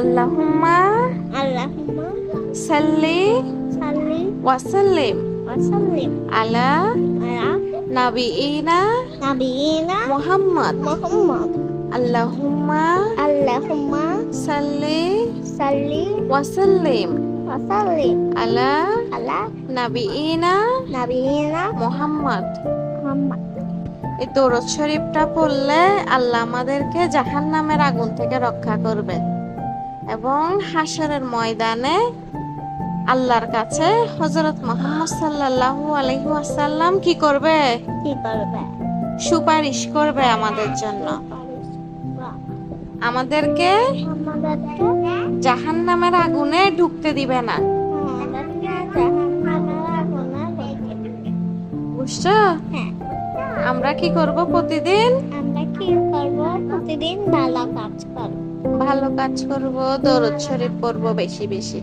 আল্লাহুম্মা আল্লাহুম্মা সাল্লি সাল্লি ওয়া সাল্লিম ওয়া সাল্লিম আলা আলা নাবিয়িনা নাবিয়িনা মুহাম্মদ। মুহাম্মদ। আল্লাহুম্মা আল্লাহুম্মা সাল্লি সাল্লি ওয়া সাল্লিম ওয়া সাল্লিম আলা আলা নাবিয়িনা নাবিয়িনা মুহাম্মদ। মুহাম্মদ। এই দরুদ শরীফটা পড়লে আল্লাহ আমাদেরকে জাহান্নামের আগুন থেকে রক্ষা করবে এবং হাসরের ময়দানে আল্লাহর কাছে হযরত মুহাম্মদ সাল্লাল্লাহু আলাইহি ওয়াসাল্লাম কি করবে? কি করবে? সুপারিশ করবে আমাদের জন্য। আমাদেরকে আমাদেরকে জাহান্নামের আগুনে ঢুকতে দিবে না। জাহান্নামের আগুনে রেখে দিবে। বুঝছো? হ্যাঁ। আমরা কি করব? প্রতিদিন আমরা কি করব? প্রতিদিন ভালো কাজ করব। ভালো কাজ করব, দরুদ শরীফ পড়ব বেশি বেশি।